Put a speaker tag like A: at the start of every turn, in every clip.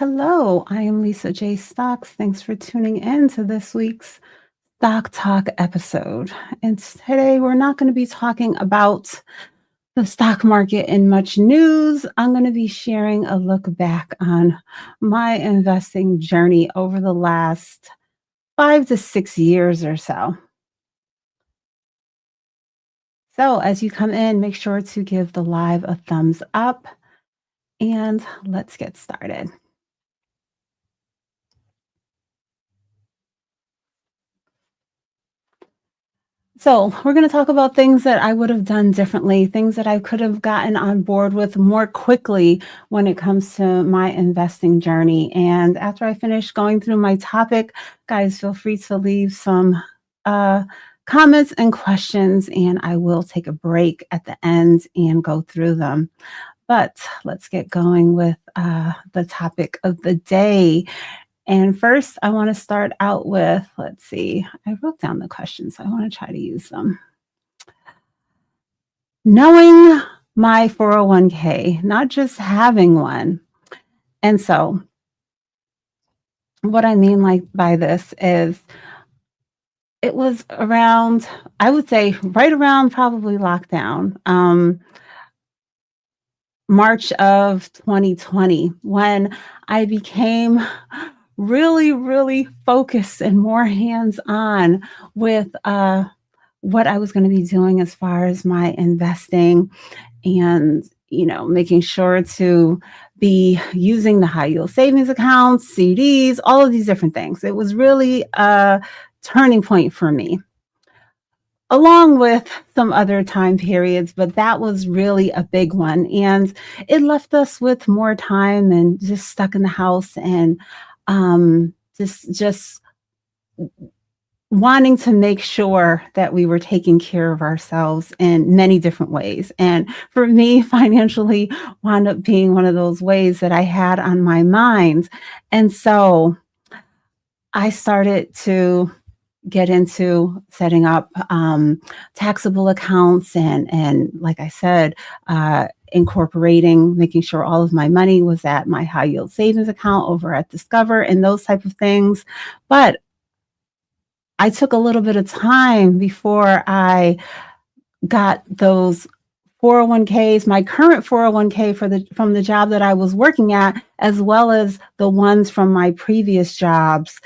A: Hello, I am Lisa J. Stocks. Thanks for tuning in to this week's Stock Talk episode. And today we're not going to be talking about the stock market and much news. I'm going to be sharing a look back on my investing journey over the last 5 to 6 years or so. So as you come in, make sure to give the live a thumbs up and let's get started. So, we're going to talk about things that I would have done differently, things that I could have gotten on board with more quickly when it comes to my investing journey. And after I finish going through my topic, guys, feel free to leave some uh, comments and questions, and I will take a break at the end and go through them. But let's get going with the topic of the day. And first, I want to start out with, let's see, I wrote down the questions. So I want to try to use them. Knowing my 401k, not just having one. And so, what I mean by this is it was around, I would say right around probably lockdown, March of 2020, when I became really, really focused and more hands-on with what I was going to be doing as far as my investing and, making sure to be using the high yield savings accounts, CDs, all of these different things. It was really a turning point for me, along with some other time periods, but that was really a big one. And it left us with more time and just stuck in the house and just wanting to make sure that we were taking care of ourselves in many different ways. And for me, financially wound up being one of those ways that I had on my mind. And so I started to get into setting up taxable accounts and like I said, incorporating, making sure all of my money was at my high yield savings account over at Discover and those type of things. But I took a little bit of time before I got those 401ks, my current 401k from the job that I was working at, as well as the ones from my previous jobs.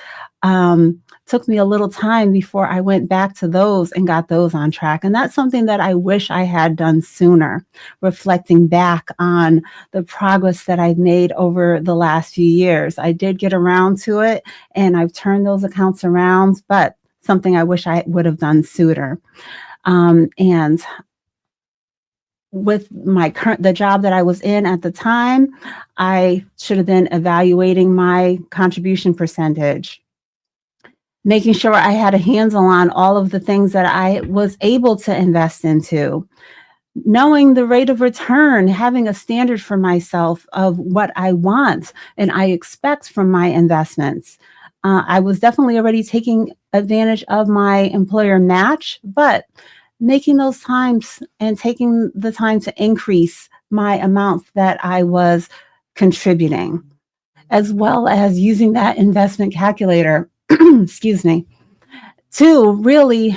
A: Took me a little time before I went back to those and got those on track. And that's something that I wish I had done sooner, reflecting back on the progress that I've made over the last few years. I did get around to it and I've turned those accounts around, but something I wish I would have done sooner. And with the job that I was in at the time, I should have been evaluating my contribution percentage, making sure I had a handle on all of the things that I was able to invest into, knowing the rate of return, having a standard for myself of what I want and I expect from my investments. I was definitely already taking advantage of my employer match, but making those times and taking the time to increase my amounts that I was contributing, as well as using that investment calculator, excuse me, to really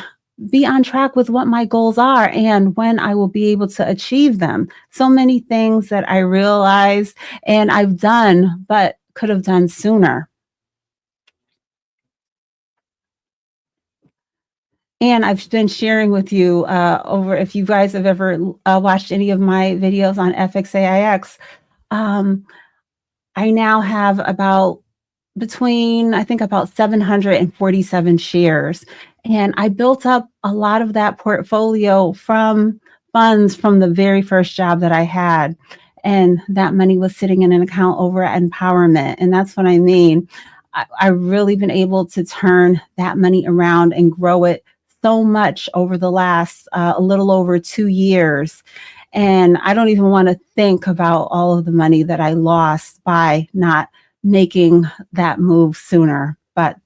A: be on track with what my goals are and when I will be able to achieve them. So many things that I realized and I've done, but could have done sooner. And I've been sharing with you if you guys have ever watched any of my videos on FXAIX, I now have about 747 shares. And I built up a lot of that portfolio from funds from the very first job that I had. And that money was sitting in an account over at Empowerment. And that's what I mean. I've really been able to turn that money around and grow it so much over the last a little over 2 years. And I don't even want to think about all of the money that I lost by not making that move sooner. But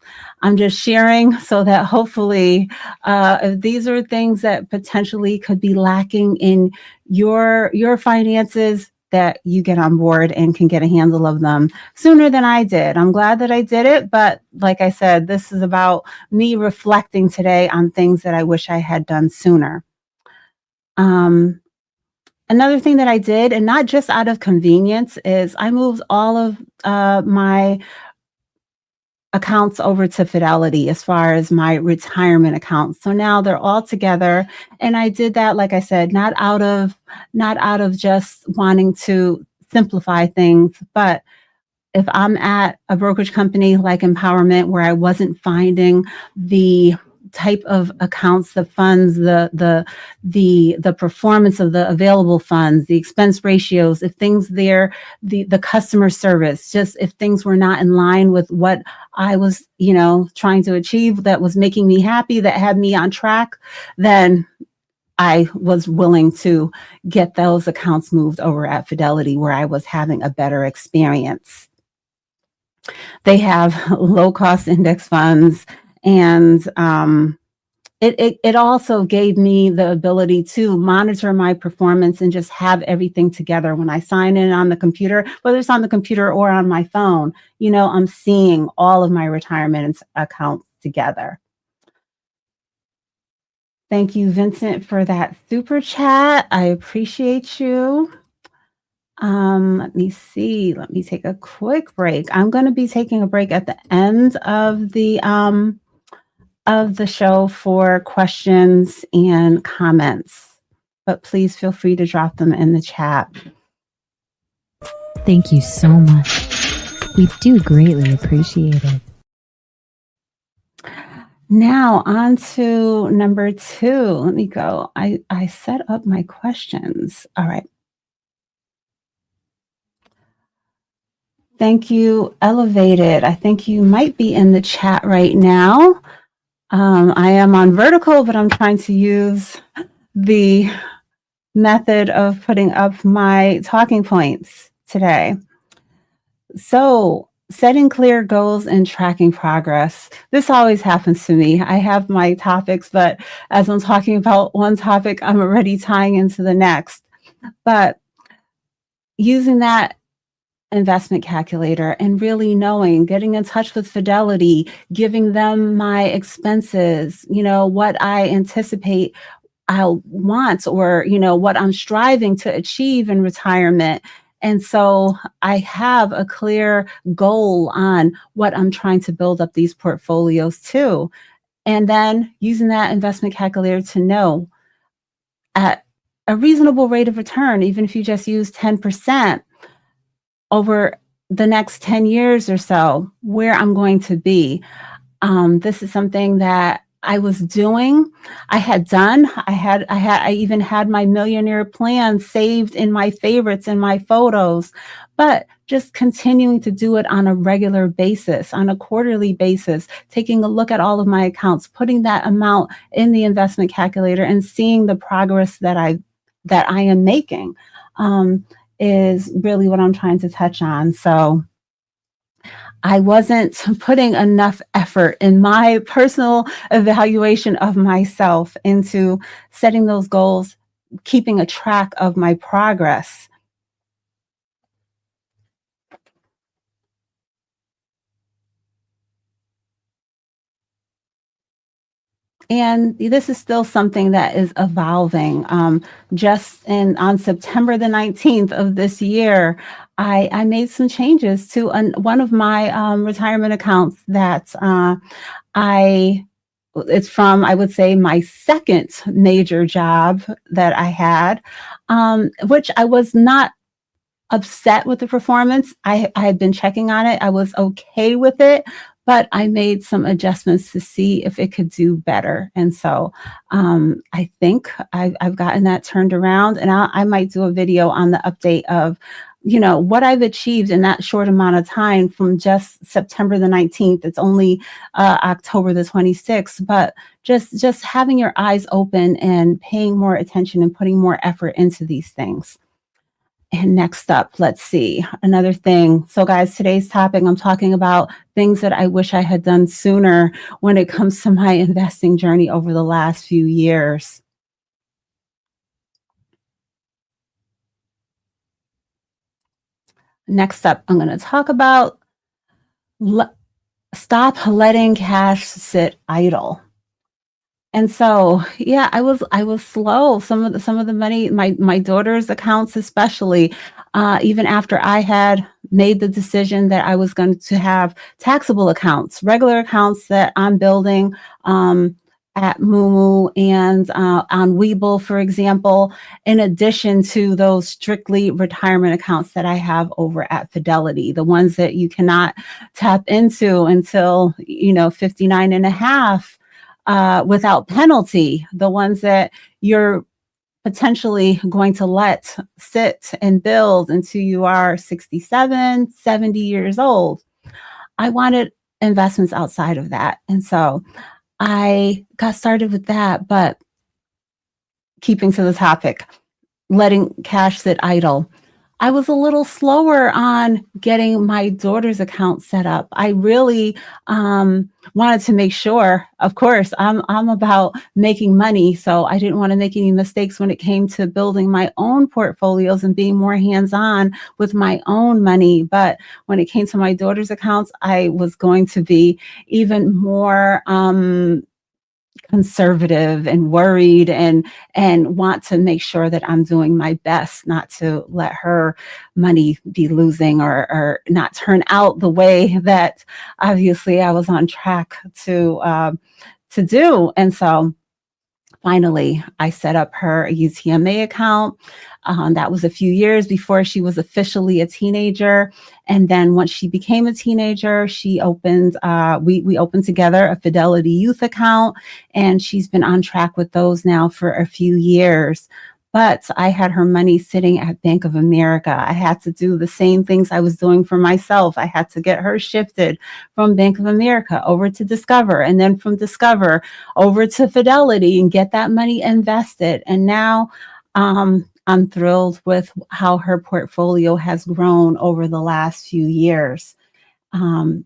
A: I'm just sharing so that hopefully, if these are things that potentially could be lacking in your finances, that you get on board and can get a handle of them sooner than I did. I'm glad that I did it, but like I said, this is about me reflecting today on things that I wish I had done sooner. Another thing that I did, and not just out of convenience, is I moved all of my accounts over to Fidelity as far as my retirement accounts. So now they're all together. And I did that, like I said, not out of just wanting to simplify things, but if I'm at a brokerage company like Empowerment where I wasn't finding the type of accounts, the funds, the performance of the available funds, the expense ratios, if things there, the customer service, just if things were not in line with what I was, trying to achieve, that was making me happy, that had me on track, then I was willing to get those accounts moved over at Fidelity where I was having a better experience. They have low cost index funds, and it also gave me the ability to monitor my performance and just have everything together. When I sign in on the computer, whether it's on the computer or on my phone, I'm seeing all of my retirement accounts together. Thank you, Vincent, for that super chat. I appreciate you. Let me see. Let me take a quick break. I'm going to be taking a break at the end of the show for questions and comments, but please feel free to drop them in the chat.
B: Thank you so much. We do greatly appreciate it.
A: Now on to number 2. Let me go. I set up my questions. All right. Thank you, Elevated. I think you might be in the chat right now. I am on vertical, but I'm trying to use the method of putting up my talking points today. So, setting clear goals and tracking progress. This always happens to me. I have my topics, but as I'm talking about one topic, I'm already tying into the next. But using that investment calculator and really knowing, getting in touch with Fidelity, giving them my expenses, what I anticipate I'll want, or, what I'm striving to achieve in retirement. And so I have a clear goal on what I'm trying to build up these portfolios to. And then using that investment calculator to know at a reasonable rate of return, even if you just use 10%, over the next 10 years or so, where I'm going to be. This is something that I was doing. I had done. I even had my millionaire plan saved in my favorites and my photos, but just continuing to do it on a regular basis, on a quarterly basis, taking a look at all of my accounts, putting that amount in the investment calculator and seeing the progress that I am making. Is really what I'm trying to touch on. So I wasn't putting enough effort in my personal evaluation of myself into setting those goals, keeping a track of my progress. And this is still something that is evolving. Just on September the 19th of this year, I made some changes to one of my retirement accounts that it's from, I would say, my second major job that I had, which I was not upset with the performance. I had been checking on it. I was okay with it, but I made some adjustments to see if it could do better. And so I think I've gotten that turned around, and I might do a video on the update of, what I've achieved in that short amount of time from just September the 19th. It's only October the 26th, but just having your eyes open and paying more attention and putting more effort into these things. And next up, let's see, another thing. So guys, today's topic, I'm talking about things that I wish I had done sooner when it comes to my investing journey over the last few years. Next up, I'm going to talk about stop letting cash sit idle. And so, yeah, I was slow. Some of the money, my daughter's accounts especially, even after I had made the decision that I was going to have taxable accounts, regular accounts that I'm building at Moomoo and on Webull, for example, in addition to those strictly retirement accounts that I have over at Fidelity, the ones that you cannot tap into until, 59 and a half without penalty, the ones that you're potentially going to let sit and build until you are 67, 70 years old. I wanted investments outside of that. And so I got started with that, but keeping to the topic, letting cash sit idle. I was a little slower on getting my daughter's account set up. I really wanted to make sure, of course, I'm about making money. So I didn't want to make any mistakes when it came to building my own portfolios and being more hands-on with my own money. But when it came to my daughter's accounts, I was going to be even more conservative and worried and want to make sure that I'm doing my best not to let her money be losing or not turn out the way that obviously I was on track to do. And so finally, I set up her a UTMA account. That was a few years before she was officially a teenager. And then once she became a teenager, she opened, we opened together a Fidelity Youth account, and she's been on track with those now for a few years. But I had her money sitting at Bank of America. I had to do the same things I was doing for myself. I had to get her shifted from Bank of America over to Discover, and then from Discover over to Fidelity and get that money invested. And now I'm thrilled with how her portfolio has grown over the last few years. Um,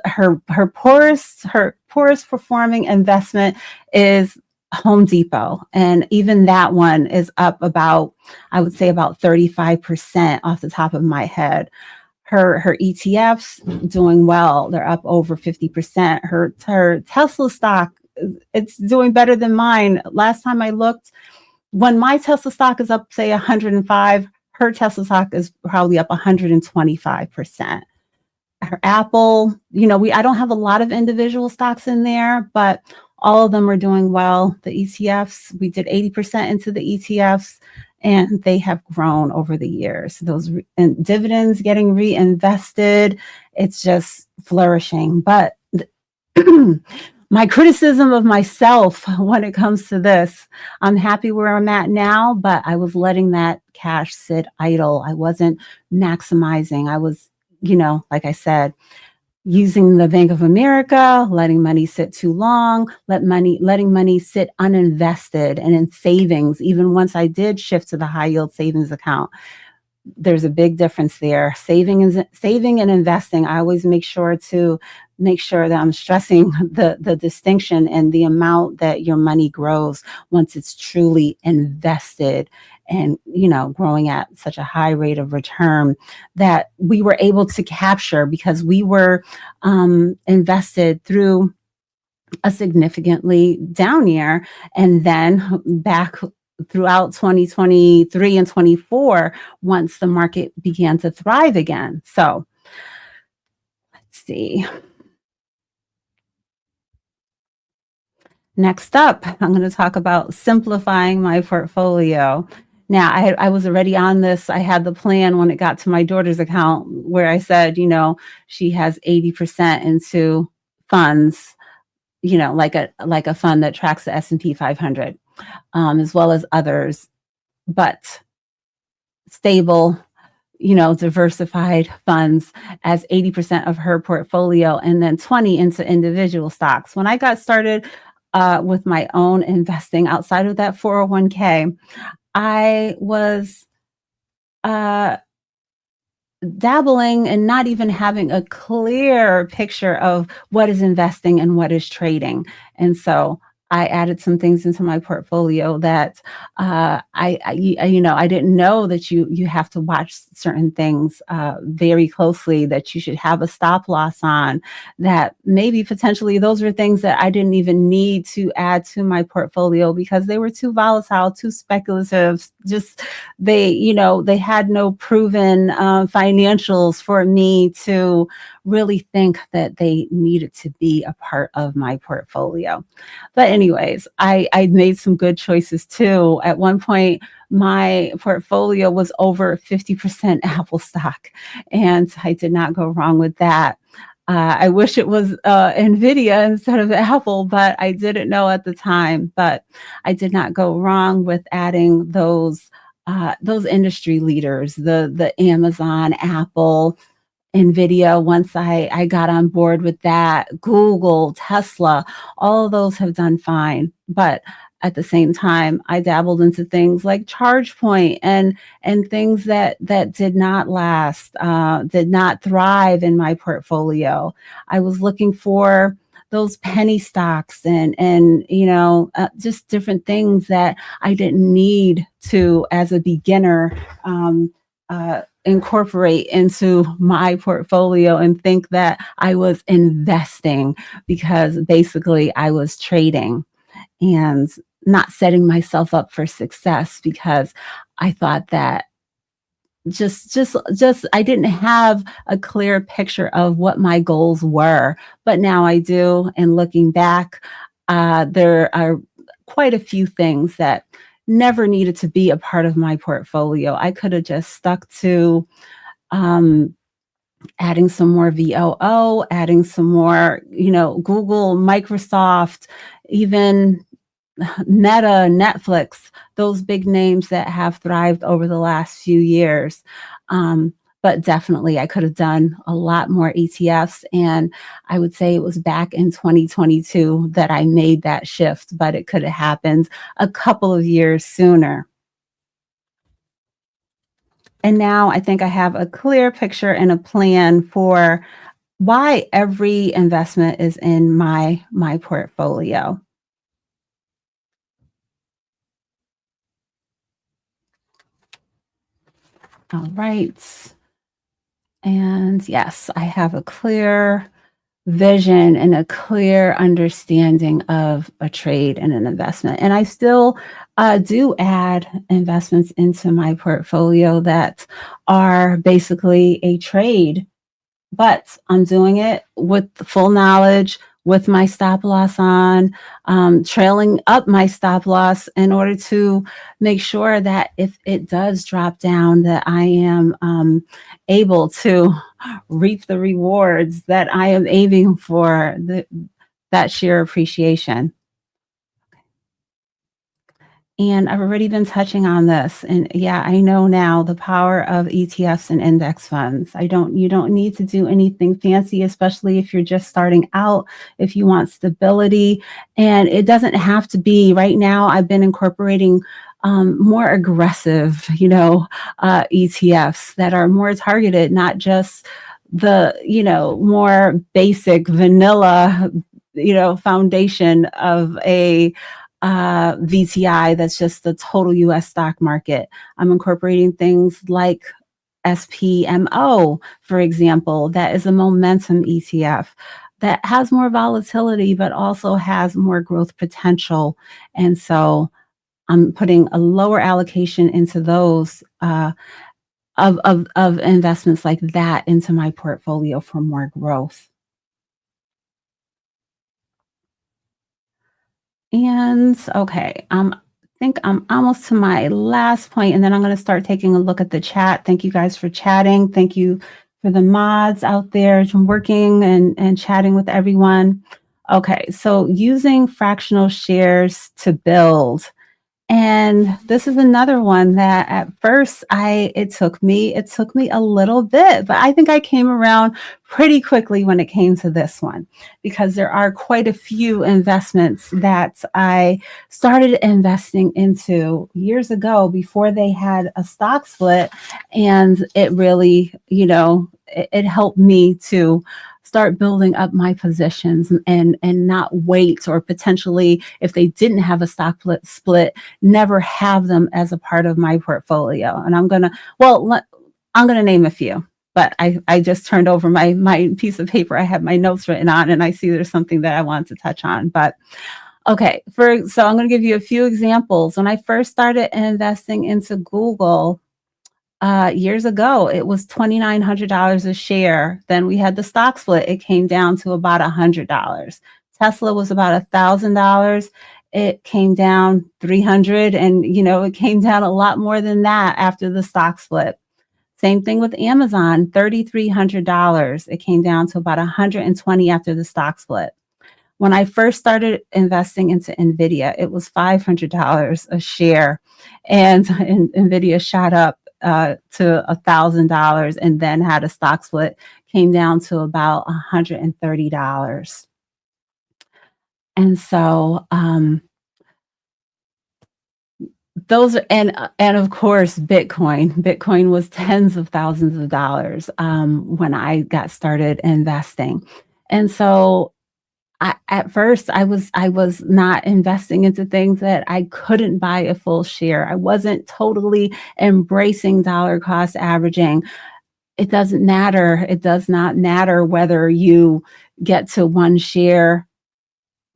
A: her poorest performing investment is Home Depot, and even that one is up about, I would say, about 35% off the top of my head. Her ETFs doing well; they're up over 50%. Her Tesla stock, it's doing better than mine. Last time I looked, when my Tesla stock is up, say 105, her Tesla stock is probably up 125%. Her Apple, I don't have a lot of individual stocks in there, but all of them are doing well. The ETFs, we did 80% into the ETFs, and they have grown over the years. Those and dividends getting reinvested, it's just flourishing. But my criticism of myself when it comes to this, I'm happy where I'm at now, but I was letting that cash sit idle. I wasn't maximizing. I was, like I said, using the Bank of America, letting money sit too long, letting money sit uninvested and in savings. Even once I did shift to the high yield savings account, there's a big difference there. Saving and investing. I always make sure that I'm stressing the distinction and the amount that your money grows once it's truly invested and, growing at such a high rate of return that we were able to capture because we were invested through a significantly down year, and then back throughout 2023 and 24 once the market began to thrive again. So let's see. Next up, I'm going to talk about simplifying my portfolio. Now, I was already on this. I had the plan when it got to my daughter's account where I said, she has 80% into funds, like a fund that tracks the S&P 500, as well as others, but stable, diversified funds as 80% of her portfolio, and then 20 into individual stocks. When I got started with my own investing outside of that 401k, I was dabbling and not even having a clear picture of what is investing and what is trading. And so I added some things into my portfolio that I didn't know that you have to watch certain things very closely, that you should have a stop loss on, that maybe potentially those were things that I didn't even need to add to my portfolio because they were too volatile, too speculative. Just they had no proven financials for me to really think that they needed to be a part of my portfolio. But anyways, I made some good choices too. At one point, my portfolio was over 50% Apple stock, and I did not go wrong with that. I wish it was Nvidia instead of Apple, but I didn't know at the time. But I did not go wrong with adding those industry leaders, the Amazon, Apple, NVIDIA. Once I got on board with that, Google, Tesla, all of those have done fine. But at the same time, I dabbled into things like ChargePoint and things that did not last, did not thrive in my portfolio. I was looking for those penny stocks and just different things that I didn't need to, as a beginner, incorporate into my portfolio and think that I was investing, because basically I was trading and not setting myself up for success, because I thought that just I didn't have a clear picture of what my goals were. But now I do, and looking back, there are quite a few things that never needed to be a part of my portfolio. I could have just stuck to um, adding some more VOO, adding some more, Google, Microsoft, even Meta, Netflix, those big names that have thrived over the last few years. Um, but definitely, I could have done a lot more ETFs. And I would say it was back in 2022 that I made that shift, but it could have happened a couple of years sooner. And now I think I have a clear picture and a plan for why every investment is in my portfolio. All right. And yes, I have a clear vision and a clear understanding of a trade and an investment. And I still do add investments into my portfolio that are basically a trade, but I'm doing it with the full knowledge, with my stop loss on, trailing up my stop loss in order to make sure that if it does drop down, that I am able to reap the rewards that I am aiming for, that sheer appreciation. And I've already been touching on this. And yeah, I know now the power of ETFs and index funds. You don't need to do anything fancy, especially if you're just starting out, if you want stability. And it doesn't have to be right now. I've been incorporating more aggressive, ETFs that are more targeted, not just the, more basic vanilla, foundation of a VTI that's just the total US stock market. I'm incorporating things like SPMO, for example, that is a momentum ETF that has more volatility, but also has more growth potential. And so I'm putting a lower allocation into those of investments like that into my portfolio for more growth. And okay, I think I'm almost to my last point, and then I'm going to start taking a look at the chat. Thank you guys for chatting. Thank you for the mods out there working and chatting with everyone. Okay, so using fractional shares to build. And this is another one that at first it took me a little bit, but I think I came around pretty quickly when it came to this one, because there are quite a few investments that I started investing into years ago before they had a stock split, and it really, it helped me to start building up my positions and not wait, or potentially if they didn't have a stock split, never have them as a part of my portfolio. And I'm gonna name a few. But I just turned over my piece of paper. I have my notes written on, and I see there's something that I want to touch on. But okay, so I'm going to give you a few examples. When I first started investing into Google years ago, it was $2,900 a share. Then we had the stock split. It came down to about $100. Tesla was about $1,000. It came down 300, and it came down a lot more than that after the stock split. Same thing with Amazon, $3,300. It came down to about 120 after the stock split. When I first started investing into NVIDIA, it was $500 a share, and NVIDIA shot up to $1,000, and then had a stock split, came down to about $130. And so those are, and of course, Bitcoin was tens of thousands of dollars when I got started investing. And so at first I was not investing into things that I couldn't buy a full share. I wasn't totally embracing dollar cost averaging. It doesn't matter. It does not matter whether you get to one share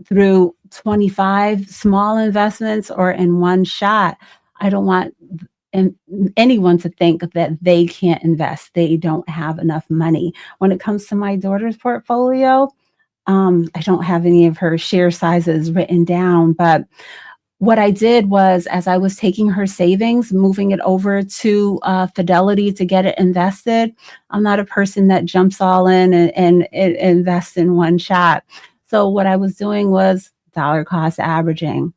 A: through 25 small investments or in one shot. I don't want anyone to think that they can't invest. They don't have enough money. When it comes to my daughter's portfolio, I don't have any of her share sizes written down, but what I did was, as I was taking her savings, moving it over to Fidelity to get it invested, I'm not a person that jumps all in and invests in one shot. So what I was doing was dollar cost averaging.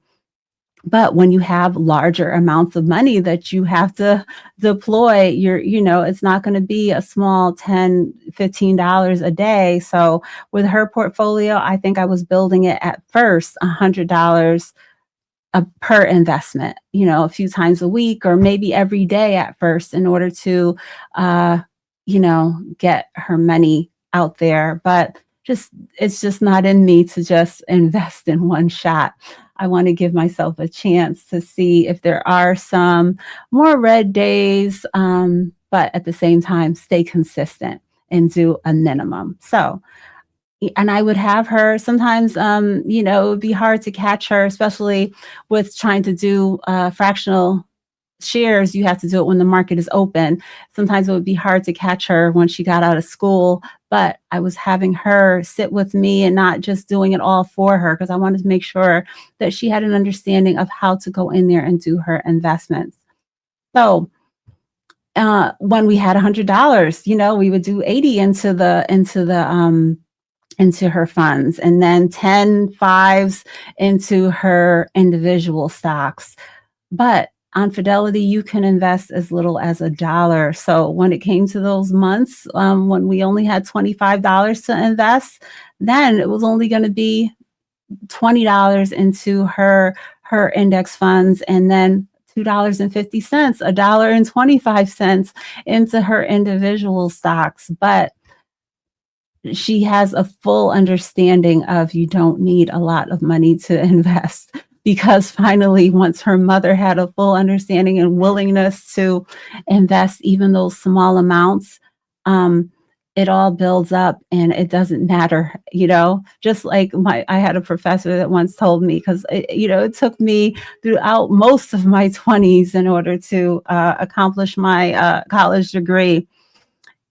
A: But when you have larger amounts of money that you have to deploy, it's not going to be a small $10, $15 a day. So with her portfolio, I think I was building it at first $100 per investment, a few times a week or maybe every day at first, in order to, get her money out there. But it's just not in me to just invest in one shot. I want to give myself a chance to see if there are some more red days, but at the same time, stay consistent and do a minimum. So, and I would have her sometimes, it would be hard to catch her, especially with trying to do fractional shares. You have to do it when the market is open. Sometimes it would be hard to catch her when she got out of school, but I was having her sit with me and not just doing it all for her, because I wanted to make sure that she had an understanding of how to go in there and do her investments. So when we had $100, we would do 80 into her funds, and then 10 fives into her individual stocks. But on Fidelity, you can invest as little as $1. So when it came to those months, when we only had $25 to invest, then it was only going to be $20 into her index funds, and then $2.50, $1.25 into her individual stocks. But she has a full understanding of, you don't need a lot of money to invest, because finally, once her mother had a full understanding and willingness to invest even those small amounts, it all builds up, and it doesn't matter, just like I had a professor that once told me, because it took me throughout most of my 20s in order to accomplish my college degree.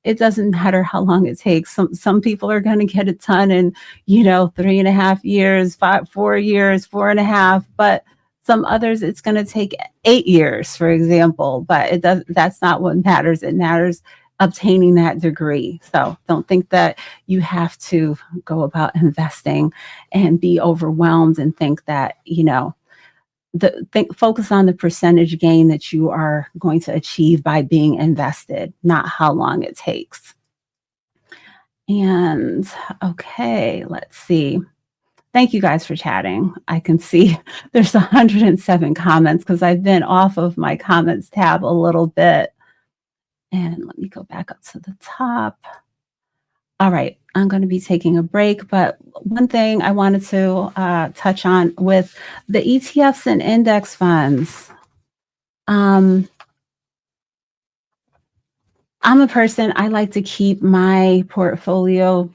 A: It doesn't matter how long it takes. Some people are going to get it done in, 3.5 years, 4 years, 4.5, but some others, it's going to take 8 years, for example. But that's not what matters. It matters obtaining that degree. So don't think that you have to go about investing and be overwhelmed and think that, focus on the percentage gain that you are going to achieve by being invested, not how long it takes. And okay, let's see. Thank you guys for chatting. I can see there's 107 comments because I've been off of my comments tab a little bit. And let me go back up to the top. All right. I'm going to be taking a break, but one thing I wanted to touch on with the ETFs and index funds. I'm a person, I like to keep my portfolio.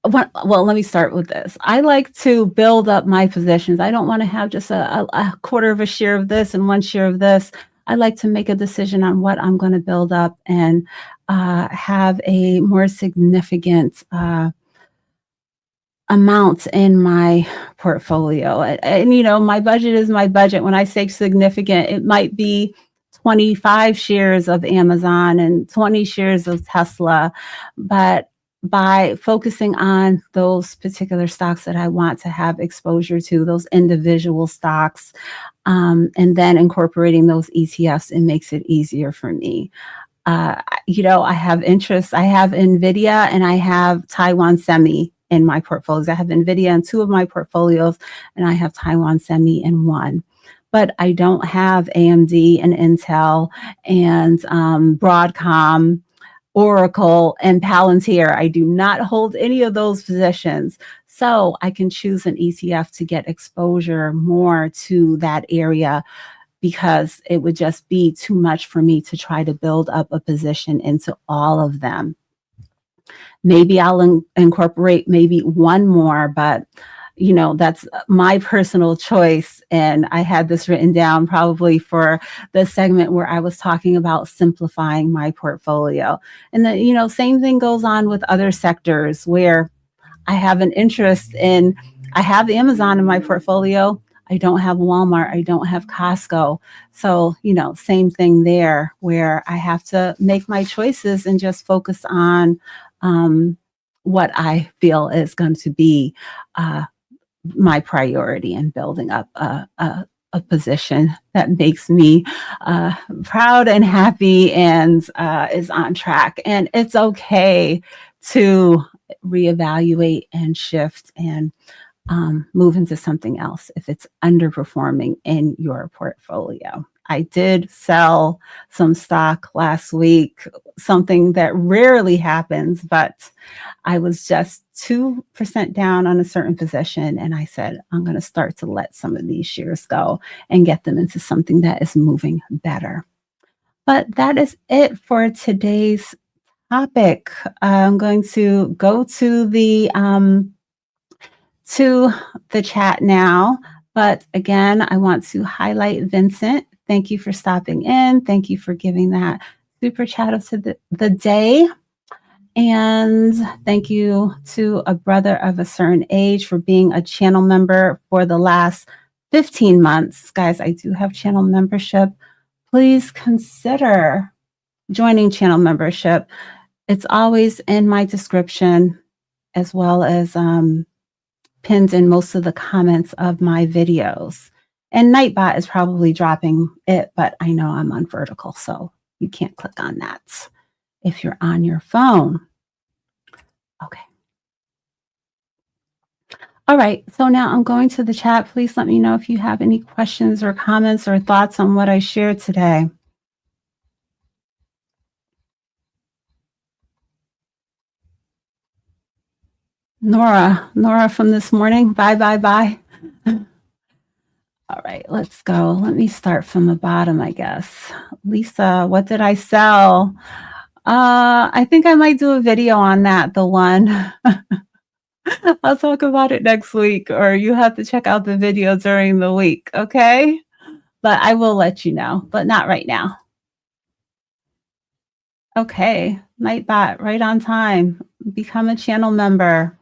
A: Well, let me start with this. I like to build up my positions. I don't want to have just a quarter of a share of this and one share of this. I like to make a decision on what I'm going to build up and have a more significant amount in my portfolio. And, my budget is my budget. When I say significant, it might be 25 shares of Amazon and 20 shares of Tesla. But by focusing on those particular stocks that I want to have exposure to, those individual stocks, and then incorporating those ETFs, it makes it easier for me. I have interests. I have NVIDIA and I have Taiwan Semi in my portfolios. I have NVIDIA in 2 of my portfolios, and I have Taiwan Semi in 1. But I don't have AMD and Intel and Broadcom, Oracle, and Palantir. I do not hold any of those positions. So I can choose an ETF to get exposure more to that area, because it would just be too much for me to try to build up a position into all of them. Maybe I'll incorporate maybe one more, but that's my personal choice. And I had this written down probably for the segment where I was talking about simplifying my portfolio. And the, same thing goes on with other sectors where I have an interest in. I have Amazon in my portfolio. I don't have Walmart. I don't have Costco. So, same thing there, where I have to make my choices and just focus on what I feel is going to be my priority in building up a position that makes me proud and happy and is on track. And it's okay to reevaluate and shift and move into something else if it's underperforming in your portfolio. I did sell some stock last week, something that rarely happens, but I was just 2% down on a certain position. And I said, I'm going to start to let some of these shares go and get them into something that is moving better. But that is it for today's topic. I'm going to go to the chat now. But again, I want to highlight Vincent. Thank you for stopping in. Thank you for giving that super chat of the day. And thank you to a brother of a certain age for being a channel member for the last 15 months. Guys, I do have channel membership. Please consider joining channel membership. It's always in my description, as well as pinned in most of the comments of my videos. And Nightbot is probably dropping it, but I know I'm on vertical, so you can't click on that if you're on your phone. Okay. All right, so now I'm going to the chat. Please let me know if you have any questions or comments or thoughts on what I shared today. Nora from this morning. Bye. All right, let's go. Let me start from the bottom, I guess. Lisa, what did I sell? I think I might do a video on that, the one. I'll talk about it next week, or you have to check out the video during the week, okay? But I will let you know, but not right now. Okay, Nightbot, right on time. Become a channel member.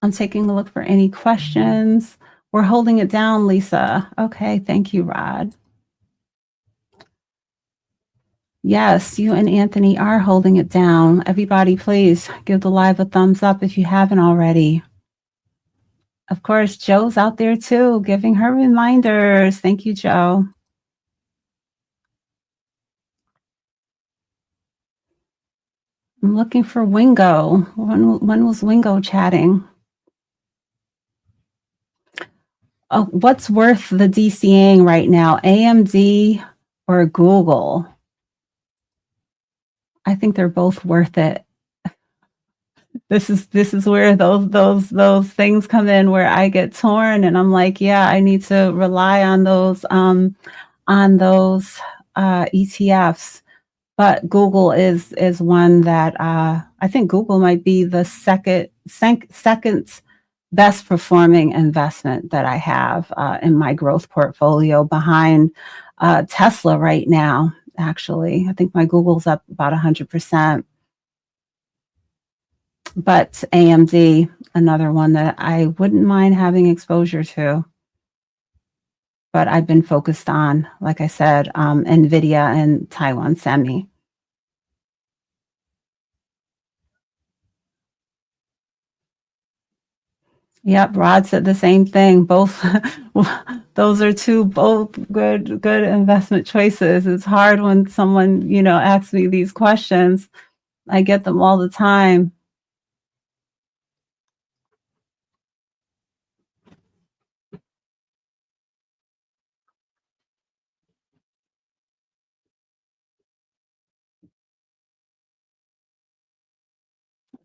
A: I'm taking a look for any questions. We're holding it down, Lisa. Okay, thank you, Rod. Yes, you and Anthony are holding it down. Everybody, please give the live a thumbs up if you haven't already. Of course, Joe's out there too, giving her reminders. Thank you, Joe. I'm looking for Wingo. When was Wingo chatting? Oh, what's worth the DCAing right now, AMD or Google? I think they're both worth it. This is where those things come in where I get torn and I'm like, yeah, I need to rely on those ETFs. But Google is one that I think Google might be the second best performing investment that I have in my growth portfolio behind Tesla right now. Actually, I think my Google's up about 100%. But AMD, another one that I wouldn't mind having exposure to. But I've been focused on, like I said, NVIDIA and Taiwan Semi. Yep, Rod said the same thing. Both those are both good investment choices. It's hard when someone, asks me these questions. I get them all the time.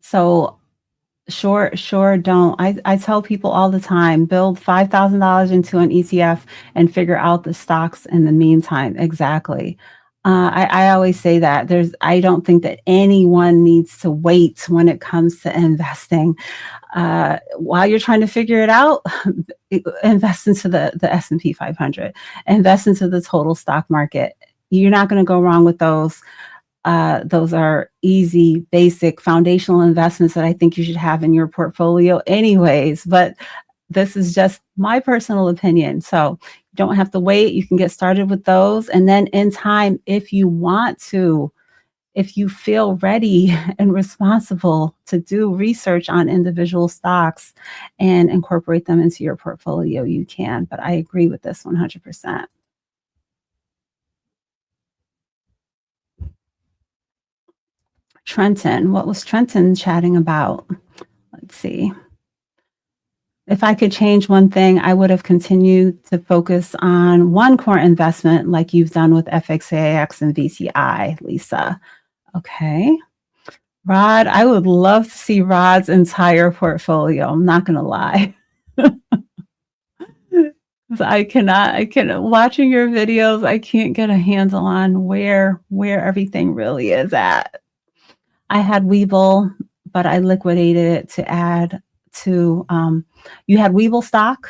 A: So sure don't. I tell people all the time, build $5,000 into an ETF and figure out the stocks in the meantime. Exactly. I always say that I don't think that anyone needs to wait when it comes to investing. While you're trying to figure it out, invest into the S&P 500, invest into the total stock market. You're not going to go wrong with those. Those are easy, basic, foundational investments that I think you should have in your portfolio anyways, but this is just my personal opinion. So you don't have to wait. You can get started with those. And then in time, if you want to, if you feel ready and responsible to do research on individual stocks and incorporate them into your portfolio, you can. But I agree with this 100%. Trenton, what was Trenton chatting about? Let's see. If I could change one thing, I would have continued to focus on one core investment like you've done with FXAX and VCI, Lisa. Okay. Rod, I would love to see Rod's entire portfolio. I'm not going to lie. I cannot, watching your videos, I can't get a handle on where everything really is at. I had Webull, but I liquidated it to add to, you had Webull stock,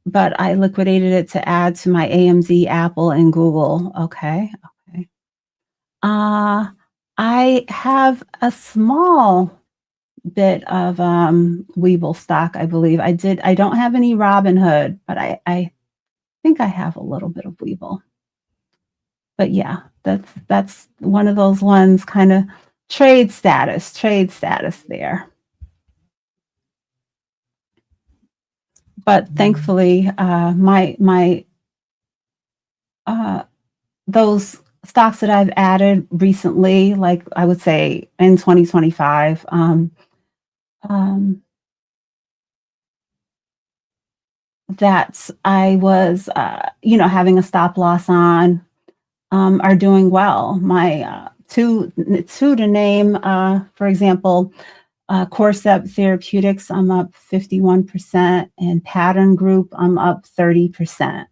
A: but I liquidated it to add to my AMD, Apple, and Google. Okay. I have a small bit of Webull stock, I believe. I don't have any Robinhood, but I think I have a little bit of Webull. But yeah, that's one of those ones, kind of trade status there. But thankfully, those stocks that I've added recently, like I would say in 2025, that I was, having a stop loss on, are doing well. My two to name, for example, Corcept Therapeutics, I'm up 51%, and Pattern Group, I'm up 30%.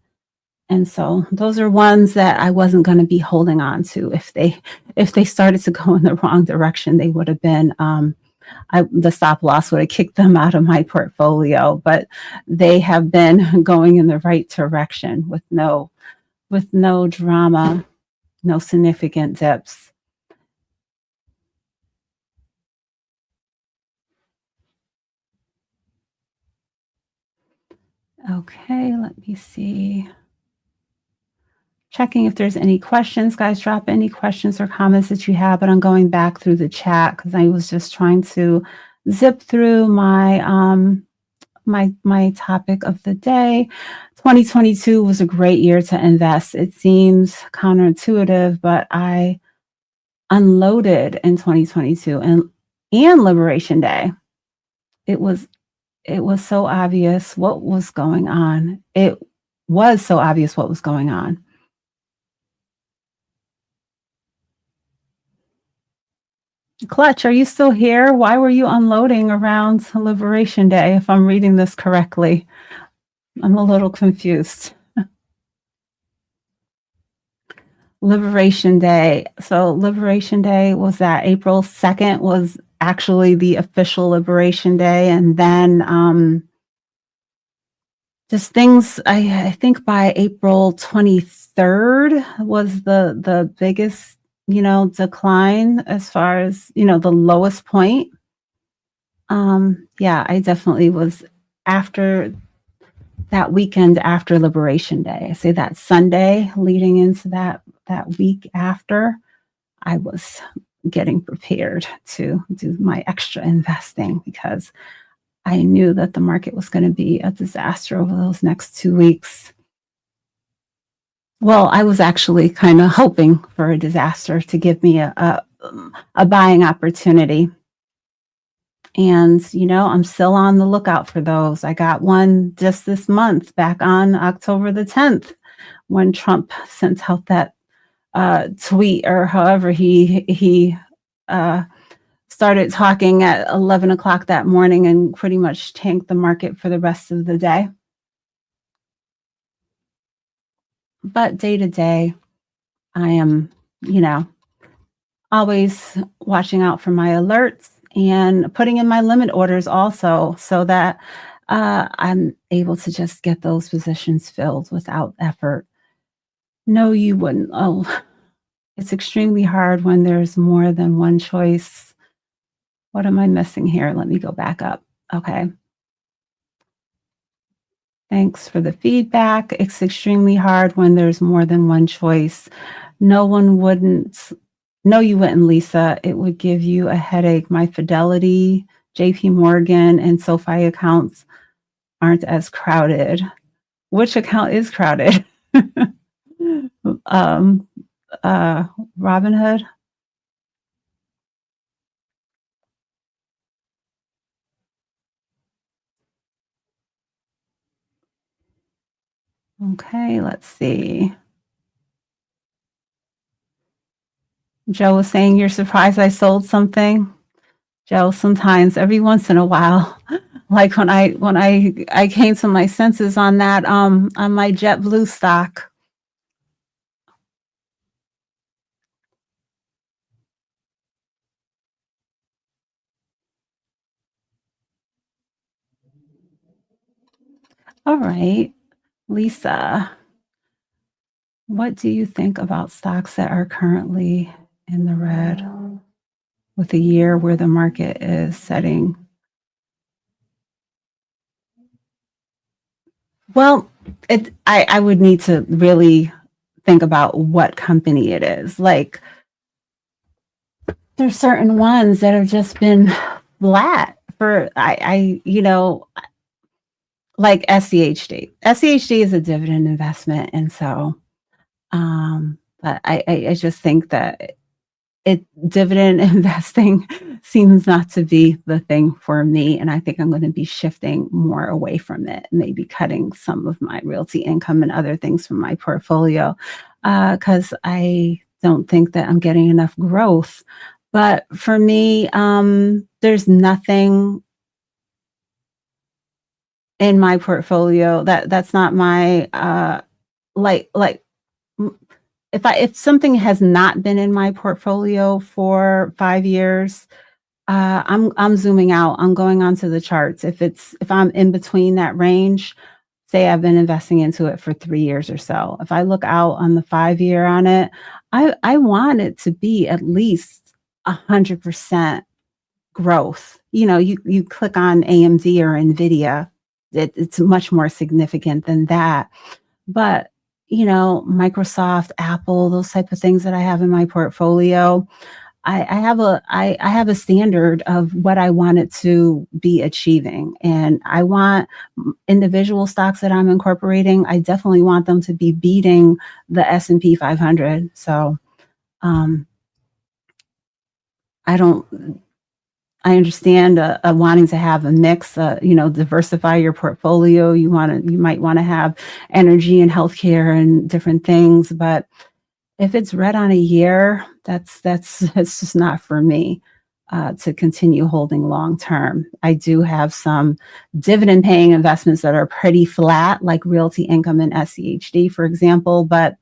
A: And so those are ones that I wasn't going to be holding on to. If they started to go in the wrong direction, they would have been, the stop loss would have kicked them out of my portfolio. But they have been going in the right direction with no drama, no significant dips. Okay, let me see. Checking if there's any questions. Guys, drop any questions or comments that you have, but I'm going back through the chat because I was just trying to zip through my my topic of the day. 2022 was a great year to invest. It seems counterintuitive, but I unloaded in 2022 and Liberation Day. It was so obvious what was going on. It was so obvious what was going on. Clutch, are you still here? Why were you unloading around Liberation Day, if I'm reading this correctly? I'm a little confused. Liberation Day. So Liberation Day was that April 2nd was actually the official Liberation Day. And then just things, I think by April 23rd was the biggest, decline as far as, the lowest point. Yeah, I definitely was after that weekend after Liberation Day. I say that Sunday leading into that week after, I was getting prepared to do my extra investing because I knew that the market was going to be a disaster over those next 2 weeks. Well, I was actually kind of hoping for a disaster to give me a buying opportunity. And, I'm still on the lookout for those. I got one just this month, back on October the 10th, when Trump sent out that tweet, or however he started talking at 11 o'clock that morning and pretty much tanked the market for the rest of the day. But day to day, I am, always watching out for my alerts and putting in my limit orders also, so that I'm able to just get those positions filled without effort. No, you wouldn't. Oh, it's extremely hard when there's more than one choice. What am I missing here? Let me go back up. Okay. Thanks for the feedback. It's extremely hard when there's more than one choice. No, you wouldn't, Lisa. It would give you a headache. My Fidelity, JP Morgan, and SoFi accounts aren't as crowded. Which account is crowded? Robinhood? Okay, let's see. Joe was saying you're surprised I sold something. Joe, sometimes, every once in a while, like when I came to my senses on that on my JetBlue stock. All right, Lisa, what do you think about stocks that are currently in the red with a year where the market is setting? Well, I would need to really think about what company it is. Like, there's certain ones that have just been flat for like SCHD. SCHD is a dividend investment, and so but I just think that dividend investing seems not to be the thing for me, and I think I'm going to be shifting more away from it, maybe cutting some of my realty income and other things from my portfolio, because I don't think that I'm getting enough growth. But for me, there's nothing in my portfolio that's not my like if something has not been in my portfolio for 5 years, I'm zooming out. I'm going onto the charts. If I'm in between that range, say I've been investing into it for 3 years or so. If I look out on the 5 year on it, I want it to be at least 100% growth. You click on AMD or NVIDIA, it's much more significant than that. But Microsoft, Apple, those type of things that I have in my portfolio, I have a standard of what I want it to be achieving, and I want individual stocks that I'm incorporating. I definitely want them to be beating the S&P 500. So, I don't, I understand wanting to have a mix, diversify your portfolio. You might want to have energy and healthcare and different things, but if it's read on a year, that's just not for me to continue holding long term. I do have some dividend paying investments that are pretty flat, like Realty Income and SCHD, for example, but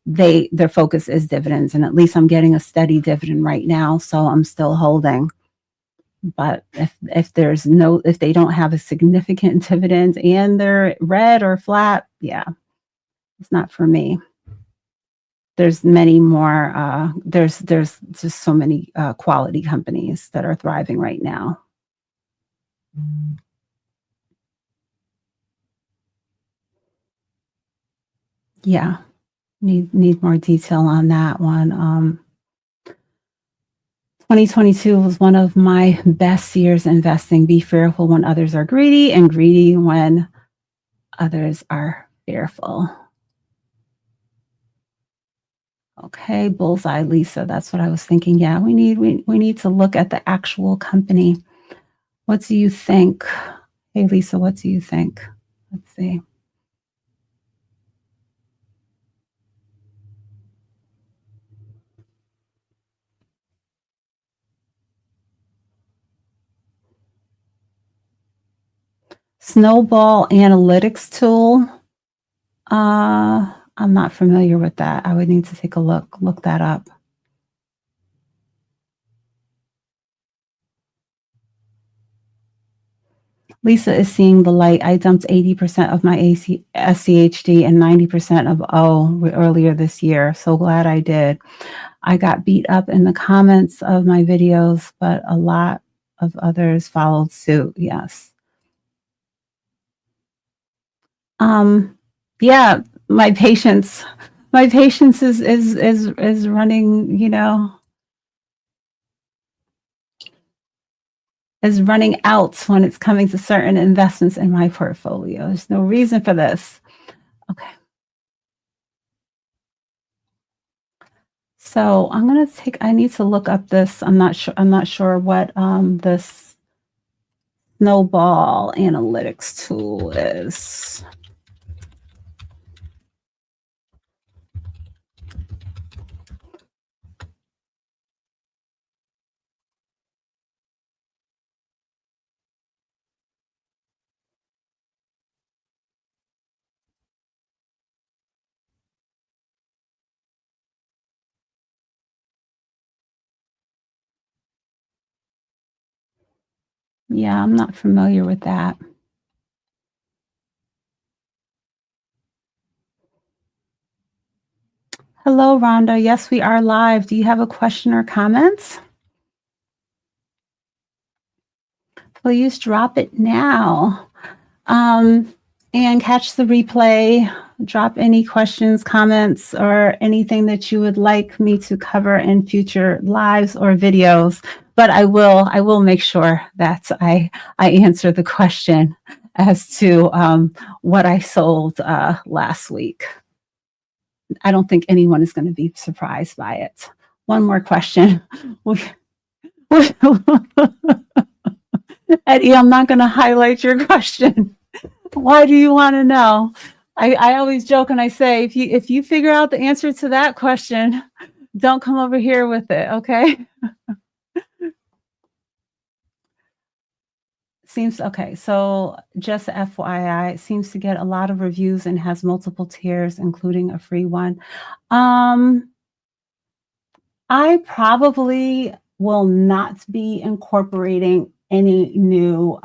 A: their focus is dividends, and at least I'm getting a steady dividend right now, so I'm still holding. But if they don't have a significant dividend and they're red or flat, yeah, it's not for me. There's many more. There's just so many quality companies that are thriving right now. Yeah, need more detail on that one. 2022 was one of my best years investing. Be fearful when others are greedy, and greedy when others are fearful. Okay, bullseye, Lisa. That's what I was thinking. Yeah, we need to look at the actual company. What do you think? Hey, Lisa, what do you think? Let's see. Snowball analytics tool. I'm not familiar with that. I would need to take a look that up. Lisa is seeing the light. I dumped 80% of my SCHD and 90% of O earlier this year. So glad I did. I got beat up in the comments of my videos, but a lot of others followed suit. Yes. Yeah, my patience is running, is running out when it's coming to certain investments in my portfolio. There's no reason for this. Okay. So I need to look up this. I'm not sure what this snowball analytics tool is. Yeah, I'm not familiar with that. Hello, Rhonda. Yes, we are live. Do you have a question or comments? Please drop it now. And catch the replay. Drop any questions, comments, or anything that you would like me to cover in future lives or videos. But I will make sure that I answer the question as to what I sold last week. I don't think anyone is going to be surprised by it. One more question. Eddie, I'm not going to highlight your question. Why do you want to know? I always joke and I say, if you figure out the answer to that question, don't come over here with it, okay? Okay. So just FYI, it seems to get a lot of reviews and has multiple tiers, including a free one. I probably will not be incorporating any new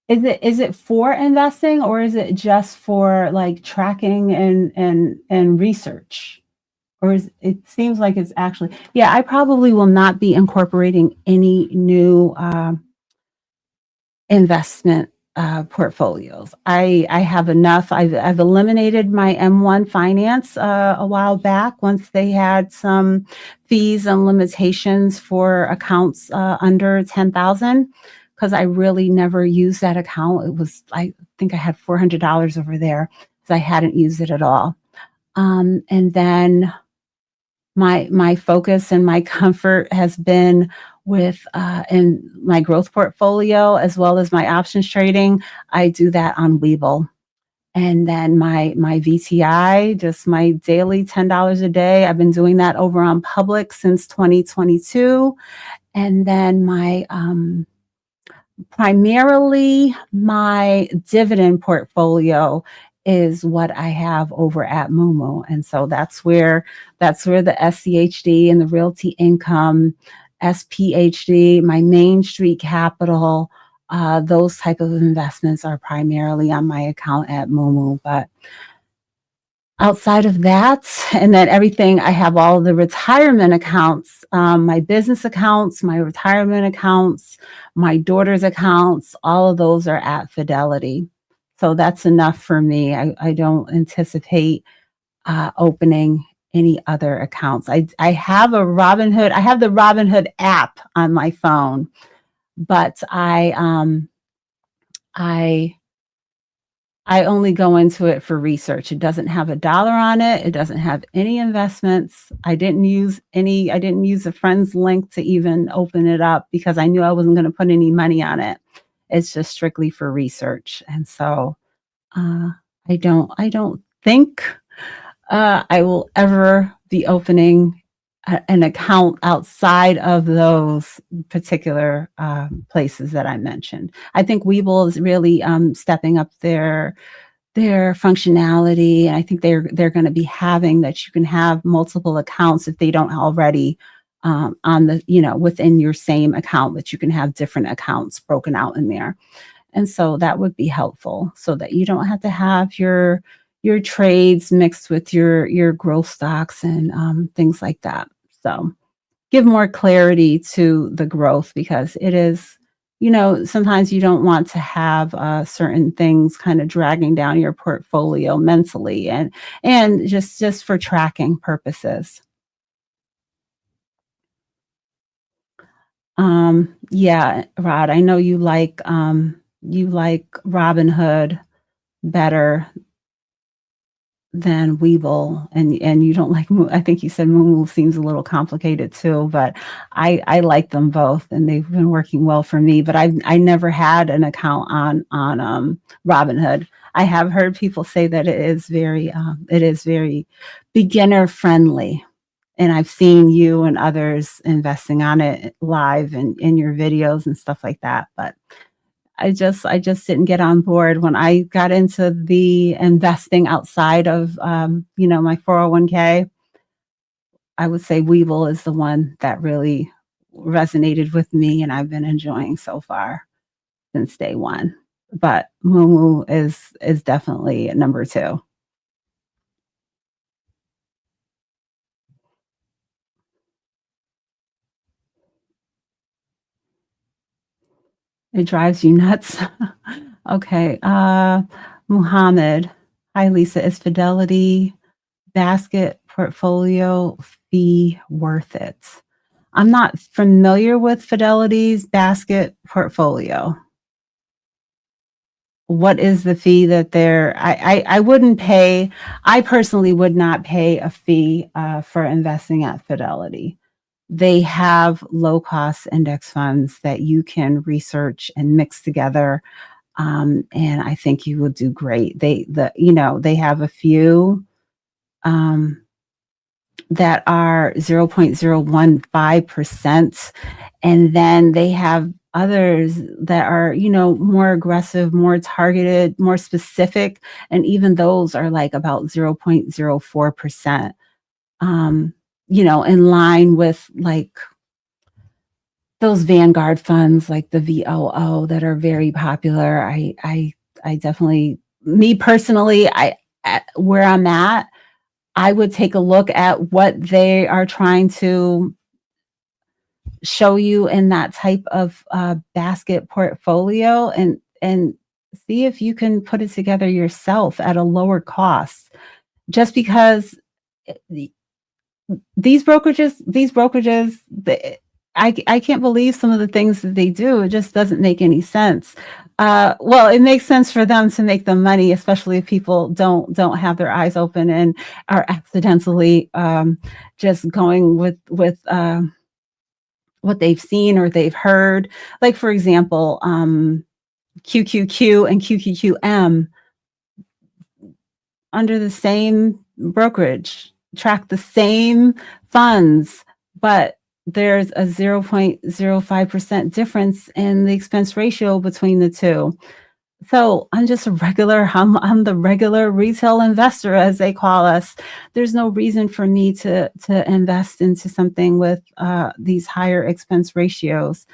A: is it for investing, or is it just for like tracking and research? Or it seems like it's actually, yeah, I probably will not be incorporating any new investment portfolios. I have enough. I've eliminated my M1 Finance a while back once they had some fees and limitations for accounts under 10,000, because I really never used that account. It was, I think I had $400 over there because I hadn't used it at all. And then my focus and my comfort has been with in my growth portfolio as well as my options trading. I do that on Webull. And then my VTI, just my daily $10 a day. I've been doing that over on Public since 2022. And then my primarily my dividend portfolio is what I have over at Moomoo. And so that's where the SCHD and the Realty Income, SPHD, my Main Street Capital, those type of investments are primarily on my account at Moomoo. But outside of that, and then everything, I have all the retirement accounts, my business accounts, my retirement accounts, my daughter's accounts, all of those are at Fidelity. So that's enough for me. I don't anticipate opening any other accounts. I have a Robinhood, I have the Robinhood app on my phone, but I only go into it for research. It doesn't have a dollar on it. It doesn't have any investments. I didn't use a friend's link to even open it up because I knew I wasn't going to put any money on it. It's just strictly for research. And so I don't think I will ever be opening an account outside of those particular places that I mentioned. I think Webull is really stepping up their functionality, and I think they're going to be having that you can have multiple accounts if they don't already on the within your same account, that you can have different accounts broken out in there. And so that would be helpful so that you don't have to have your trades mixed with your growth stocks and things like that. So give more clarity to the growth, because it is, sometimes you don't want to have certain things kind of dragging down your portfolio mentally and just for tracking purposes. Yeah, Rod, I know you like Robinhood better than Webull, and you don't like I think you said Moomoo seems a little complicated too, but I like them both, and they've been working well for me. But I never had an account on Robinhood. I have heard people say that it is very beginner friendly, and I've seen you and others investing on it live and in your videos and stuff like that. But I just didn't get on board when I got into the investing outside of my 401k. I would say Webull is the one that really resonated with me, and I've been enjoying so far since day one. But Moomoo is definitely number two. It drives you nuts. Okay. Muhammad. Hi, Lisa. Is Fidelity basket portfolio fee worth it? I'm not familiar with Fidelity's basket portfolio. What is the fee that I wouldn't pay, I personally would not pay a fee for investing at Fidelity. They have low cost index funds that you can research and mix together. And I think you will do great. They have a few that are 0.015%. And then they have others that are, more aggressive, more targeted, more specific. And even those are like about 0.04%, in line with like those Vanguard funds, like the VOO, that are very popular. I definitely, me personally, where I'm at, I would take a look at what they are trying to show you in that type of basket portfolio, and see if you can put it together yourself at a lower cost. Just because these brokerages, I can't believe some of the things that they do. It just doesn't make any sense. Well, it makes sense for them to make them money, especially if people don't have their eyes open and are accidentally just going with what they've seen or they've heard. Like for example, QQQ and QQQM under the same brokerage, track the same funds, but there's a 0.05% difference in the expense ratio between the two. So I'm just a regular, I'm the regular retail investor, as they call us. There's no reason for me to invest into something with these higher expense ratios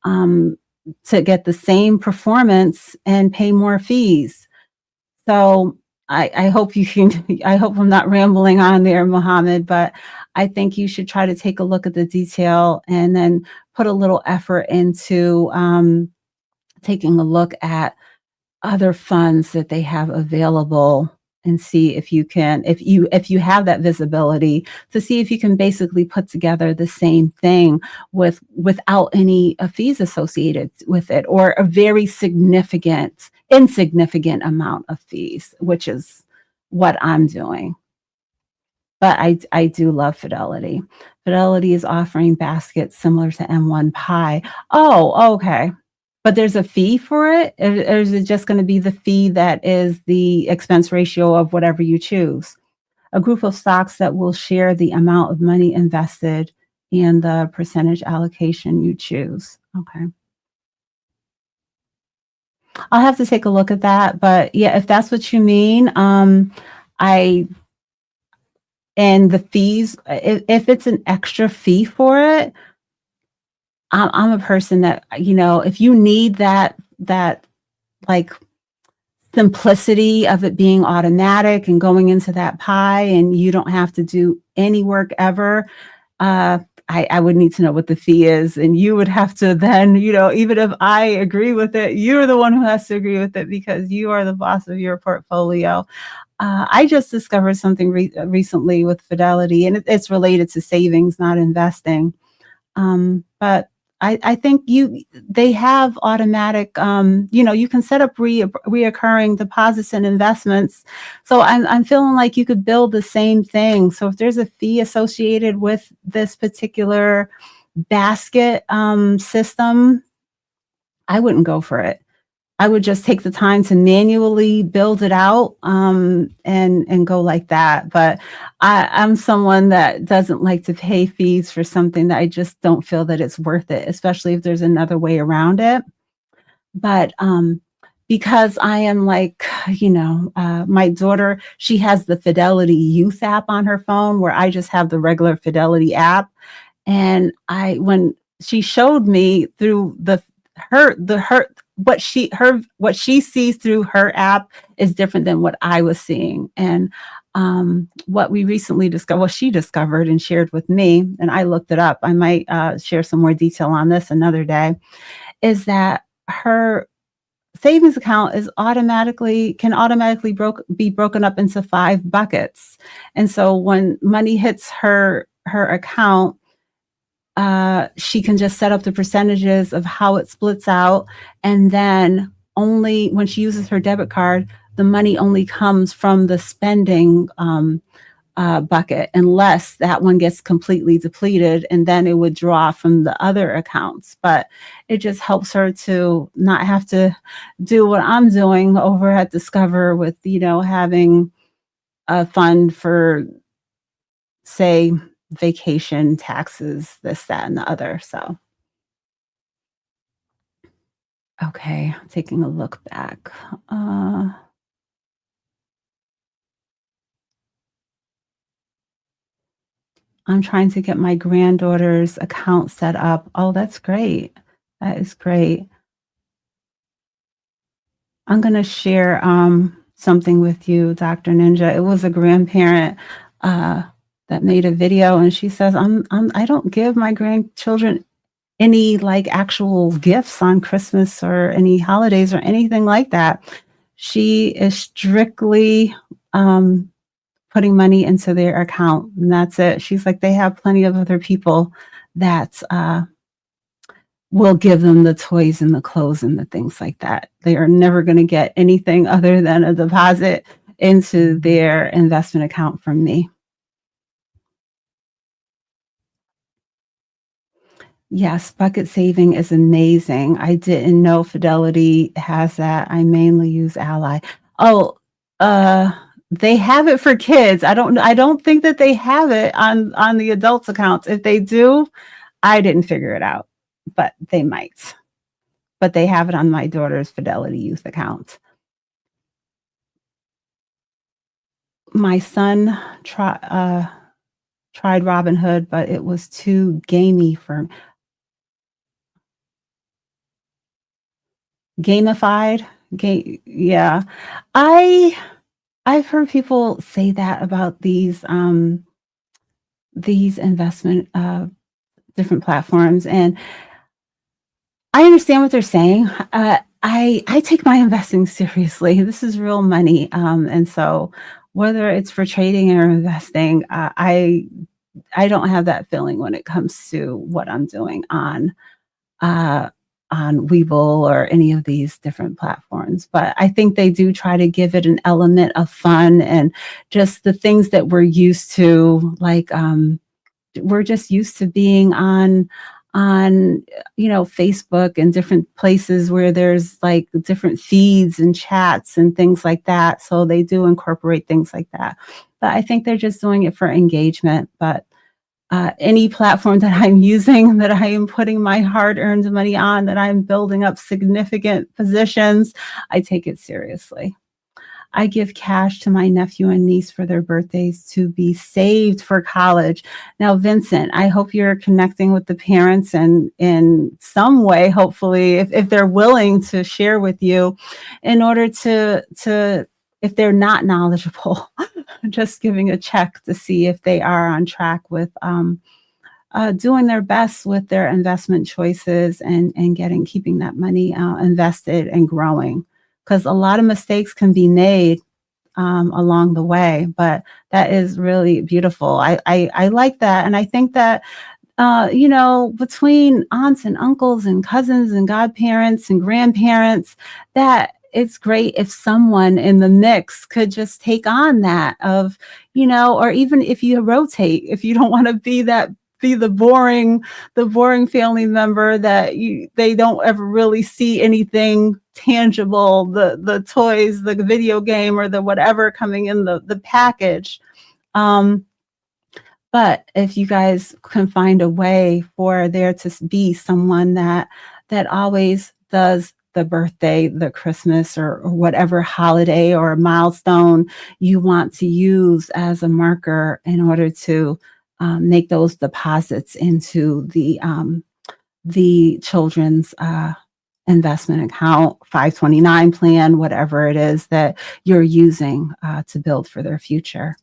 A: to get the same performance and pay more fees. So I hope you can, I hope I'm not rambling on there, Mohammed, but I think you should try to take a look at the detail and then put a little effort into taking a look at other funds that they have available and see if you can, if you have that visibility, to see if you can basically put together the same thing without any fees associated with it, or a very insignificant amount of fees, which is what I'm doing. But I do love Fidelity. Fidelity is offering baskets similar to M1 Pi. Oh, okay. But there's a fee for it? Or is it just going to be the fee that is the expense ratio of whatever you choose? A group of stocks that will share the amount of money invested and the percentage allocation you choose. Okay. I'll have to take a look at that. But yeah, if that's what you mean, and the fees, if it's an extra fee for it, I'm a person that, if you need that like simplicity of it being automatic and going into that pie and you don't have to do any work ever, I would need to know what the fee is, and you would have to then, even if I agree with it, you're the one who has to agree with it because you are the boss of your portfolio. I just discovered something recently with Fidelity, and it's related to savings, not investing. But I think they have automatic, you can set up reoccurring deposits and investments. So I'm feeling like you could build the same thing. So if there's a fee associated with this particular basket system, I wouldn't go for it. I would just take the time to manually build it out and go like that. But I'm someone that doesn't like to pay fees for something that I just don't feel that it's worth it, especially if there's another way around it. But because I am like, my daughter, she has the Fidelity Youth app on her phone where I just have the regular Fidelity app. And when she showed me through what she sees through her app is different than what I was seeing. And what we recently discovered, what she discovered and shared with me, and I looked it up, I might share some more detail on this another day, is that her savings account can automatically be broken up into 5 buckets. And so when money hits her account, she can just set up the percentages of how it splits out. And then only when she uses her debit card, the money only comes from the spending bucket, unless that one gets completely depleted, and then it would draw from the other accounts. But it just helps her to not have to do what I'm doing over at Discover with, having a fund for, say, vacation, taxes, this, that, and the other. So, okay, taking a look back. I'm trying to get my granddaughter's account set up. Oh, that's great. That is great. I'm going to share something with you, Dr. Ninja. It was a grandparent that made a video, and she says, I don't give my grandchildren any like actual gifts on Christmas or any holidays or anything like that. She is strictly putting money into their account, and that's it. She's like, they have plenty of other people that will give them the toys and the clothes and the things like that. They are never going to get anything other than a deposit into their investment account from me. Yes, bucket saving is amazing. I didn't know Fidelity has that. I mainly use Ally. Oh, uh, they have it for kids. I don't think that they have it on the adults accounts. If they do, I didn't figure it out, but they might. But they have it on my daughter's Fidelity Youth account. My son tried Robinhood, but it was too gamey for gamified. Yeah. I I've heard people say that about these investment different platforms, and I understand what they're saying. I take my investing seriously. This is real money, and so whether it's for trading or investing, I don't have that feeling when it comes to what I'm doing uh, on Webull or any of these different platforms. But I think they do try to give it an element of fun and just the things that we're used to, like we're just used to being on Facebook and different places where there's like different feeds and chats and things like that. So they do incorporate things like that. But I think they're just doing it for engagement. But any platform that I'm using, that I am putting my hard-earned money on, that I'm building up significant positions, I take it seriously. I give cash to my nephew and niece for their birthdays to be saved for college. Now, Vincent, I hope you're connecting with the parents and in some way, hopefully, if they're willing to share with you, in order to if they're not knowledgeable, just giving a check to see if they are on track with doing their best with their investment choices and keeping that money invested and growing. Because a lot of mistakes can be made along the way, but that is really beautiful. I like that, and I think that between aunts and uncles and cousins and godparents and grandparents, that it's great if someone in the mix could just take on that or even if you rotate, if you don't want to be the boring family member that they don't ever really see anything tangible, the toys, the video game, or the whatever coming in the package. Um, but if you guys can find a way for there to be someone that always does the birthday, the Christmas, or whatever holiday or milestone you want to use as a marker in order to make those deposits into the children's investment account, 529 plan, whatever it is that you're using to build for their future.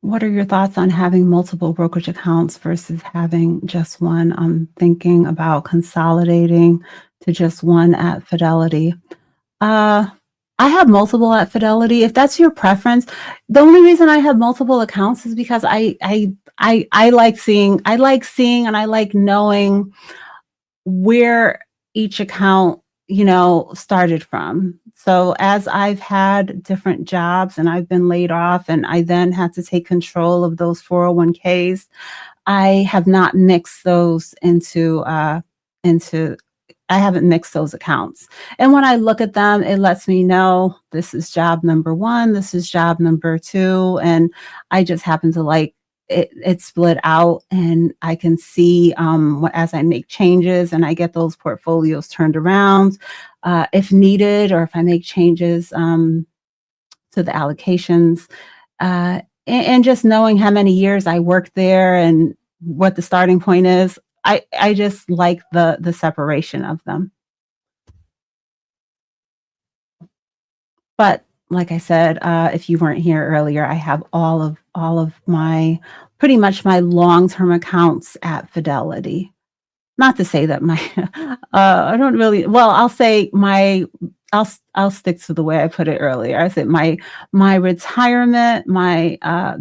A: What are your thoughts on having multiple brokerage accounts versus having just one? I'm thinking about consolidating to just one at Fidelity. Uh, I have multiple at Fidelity. If that's your preference, the only reason I have multiple accounts is because I like seeing and I like knowing where each account, started from. So as I've had different jobs and I've been laid off and I then had to take control of those 401ks, I have not mixed those into I haven't mixed those accounts. And when I look at them, it lets me know this is job number one, this is job number two. And I just happen to like it split out, and I can see as I make changes and I get those portfolios turned around if needed, or if I make changes to the allocations. And just knowing how many years I worked there and what the starting point is, I just like the separation of them. But like I said, if you weren't here earlier, I have all of my pretty much my long-term accounts at Fidelity. Not to say that my I don't really, well, I'll say my I'll stick to the way I put it earlier. I said my retirement, my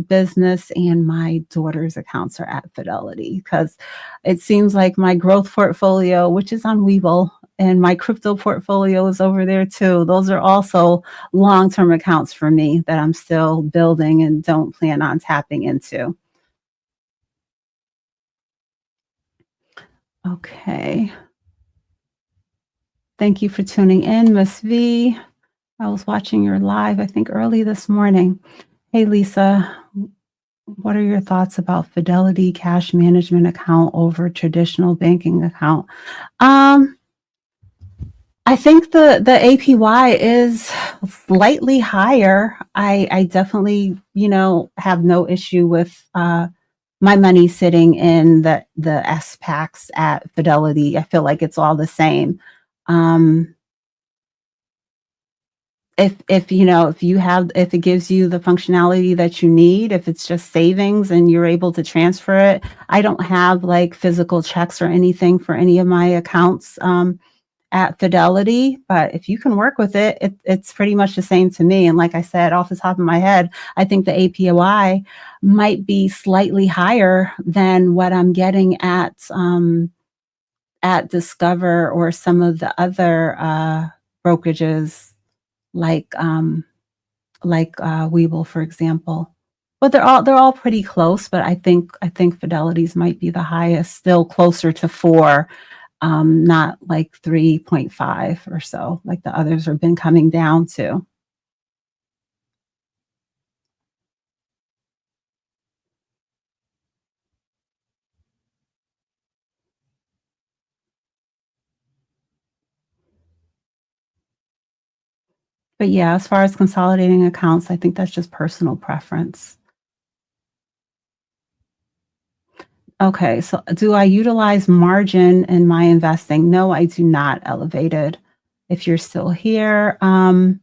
A: business, and my daughter's accounts are at Fidelity because it seems like my growth portfolio, which is on Webull, and my crypto portfolio is over there too. Those are also long-term accounts for me that I'm still building and don't plan on tapping into. Okay. Thank you for tuning in, Miss V. I was watching your live, I think early this morning. Hey, Lisa, what are your thoughts about Fidelity cash management account over traditional banking account? I think the APY is slightly higher. I definitely, have no issue with my money sitting in the SPACs at Fidelity. I feel like it's all the same. If it gives you the functionality that you need, if it's just savings and you're able to transfer it, I don't have like physical checks or anything for any of my accounts at Fidelity, but if you can work with it, it's pretty much the same to me. And like I said, off the top of my head, I think the APY might be slightly higher than what I'm getting at Discover or some of the other brokerages like Webull, for example. But they're all pretty close. But I think Fidelity's might be the highest, still closer to 4, not like 3.5 or so, like the others have been coming down to. But yeah, as far as consolidating accounts, I think that's just personal preference. Okay, so do I utilize margin in my investing? No, I do not, Elevated. If you're still here, I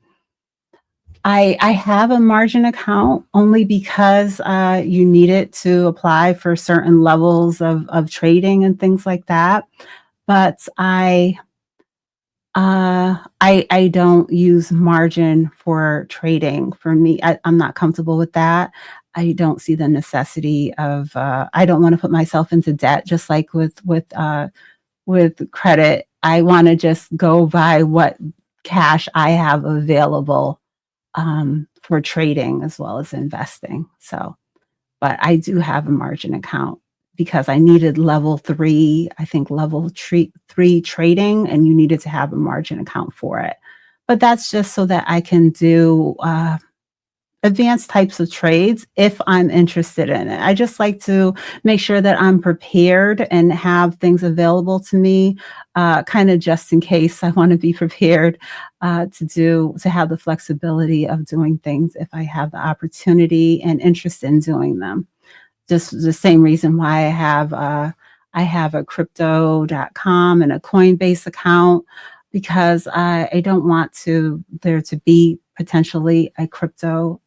A: have a margin account only because you need it to apply for certain levels of trading and things like that. But I don't use margin for trading. For me, I'm not comfortable with that. I don't see the necessity of. I don't want to put myself into debt, just like with credit. I want to just go by what cash I have available for trading as well as investing. So, but I do have a margin account because I needed level 3, I think level 3 trading, and you needed to have a margin account for it. But that's just so that I can do advanced types of trades if I'm interested in it. I just like to make sure that I'm prepared and have things available to me, kind of just in case. I want to be prepared to have the flexibility of doing things if I have the opportunity and interest in doing them. Just the same reason why I have a crypto.com and a Coinbase account because I don't want there to be potentially a crypto